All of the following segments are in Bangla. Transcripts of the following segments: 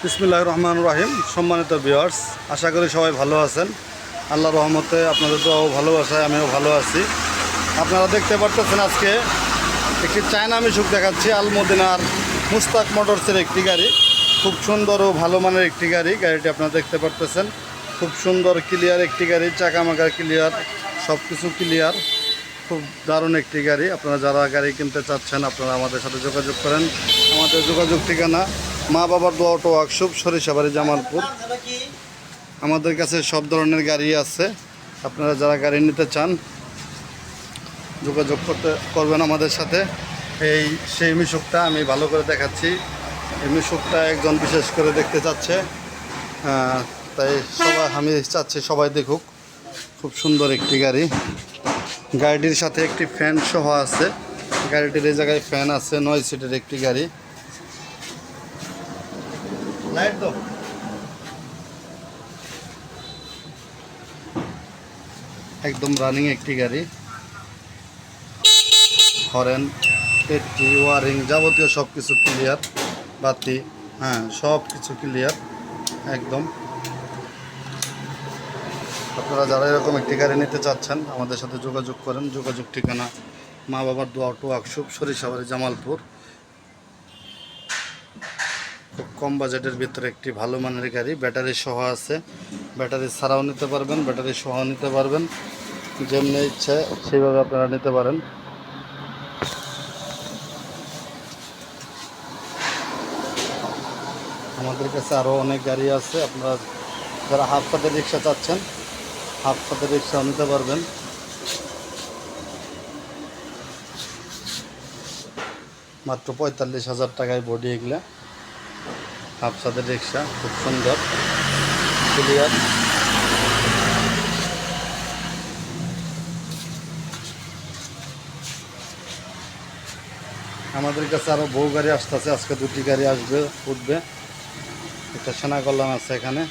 বিসমিল্লাহির রহমানির রহিম। সম্মানিত ভিউয়ার্স, আশা করি সবাই ভালো আছেন। আল্লাহর রহমতে আপনাদের দোয়া ও ভালোবাসায় আমিও ভালো আছি। আপনারা দেখতে পারতেছেন আজকে একটি চায়না মিশুক দেখাচ্ছি। আলমদিনার মুস্তাক মোটরসের একটি গাড়ি, খুব সুন্দর ও ভালো মানের একটি গাড়ি। গাড়িটি আপনারা দেখতে পারতেছেন, খুব সুন্দর ক্লিয়ার একটি গাড়ি, চাকামাকা ক্লিয়ার, সব কিছু ক্লিয়ার, খুব দারুণ একটি গাড়ি। আপনারা যারা গাড়ি কিনতে চাচ্ছেন আপনারা আমাদের সাথে যোগাযোগ করেন। আমাদের যোগাযোগ ঠিকানা মা বাবার দোয়া অটো ওয়ার্কশপ, সরিষাবাড়ি, জামালপুর। আমাদের কাছে সব ধরনের গাড়ি আছে। আপনারা যারা গাড়ি নিতে চান যোগাযোগ করবেন আমাদের সাথে। সেই মিশুকটা আমি ভালো করে দেখাচ্ছি। এই মিশুকটা একজন বিশেষ করে দেখতে চাচ্ছে, তাই আমি চাচ্ছি সবাই দেখুক। খুব সুন্দর একটি গাড়ি। গাড়িটির সাথে একটি ফ্যান সহ আছে। গাড়িটির এই জায়গায় ফ্যান আছে। 9 সিটের একটি গাড়ি। লাইট দাও। একদম রানিং একটি গাড়ি। হরেন, পেট্রি, ওয়ারিং, যাবতীয় সব কিছু ক্লিয়ার। বাতি, সব কিছু ক্লিয়ার একদম। আপনারা যারা এরকম একটি গাড়ি নিতে চাচ্ছেন আমাদের সাথে যোগাযোগ করেন। যোগাযোগ ঠিকানা মা বাবার দোয়া অটো ওয়ার্কশপ, সরিষাবাড়ি, জামালপুর। খুব কম বাজেটের ভিতরে একটি ভালো মানের গাড়ি। ব্যাটারি সহ আছে। ব্যাটারি ছাড়াও নিতে পারবেন, ব্যাটারি সহ নিতে পারবেন। যেমনি ইচ্ছে সেইভাবে আপনারা নিতে পারেন। আমাদের কাছে আরও অনেক গাড়ি আছে। আপনারা যারা হাফ পাতের রিক্সা চাচ্ছেন হাফ পাতের রিক্সাও নিতে পারবেন। মাত্র 45,000 টাকায় বডি এগুলা। হাফ ছাদের রিক্সা, খুব সুন্দর ক্লিয়ার। আমাদের কাছে আরও বহু গাড়ি আসতেছে। আজকে 2টি গাড়ি আসবে, উঠবে। একটা সেনা কল্যাণ আছে এখানে।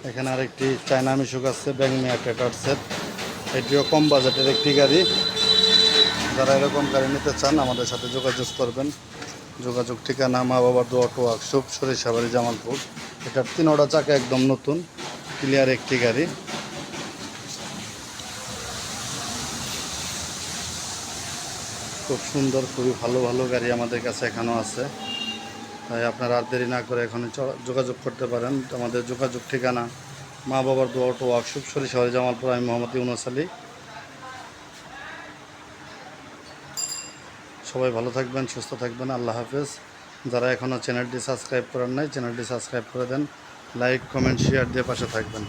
এখানে আরেকটি চায়না মিশুক আছে, ব্যাংমিয়া ট্রেডার্সের। এটিও কম বাজেটের একটি গাড়ি। যারা এরকম গাড়ি নিতে চান আমাদের সাথে যোগাযোগ করবেন। যোগাযোগ ঠিকানা মা বাবার দোয়া অটো ওয়ার্কশপ, সরিষাবাড়ি, জামালপুর। এটার 3টা চাকা একদম নতুন ক্লিয়ার একটি গাড়ি। খুব সুন্দর, খুবই ভালো ভালো গাড়ি আমাদের কাছে এখনও আছে। তাই আপনারা আর দেরি না করে এখানে যোগাযোগ করতে পারেন। আমাদের যোগাযোগ ঠিকানা মা বাবার দোয়া অটো ওয়ার্কশপ, সরিষাবাড়ি, জামালপুর। আমি মোহাম্মদ ইউনুস আলী। সবাই ভালো থাকবেন, সুস্থ থাকবেন। আল্লাহ হাফেজ। যারা এখনও চ্যানেলটি সাবস্ক্রাইব করেন নাই চ্যানেলটি সাবস্ক্রাইব করে দেন। লাইক, কমেন্ট, শেয়ার দিয়ে পাশে থাকবেন।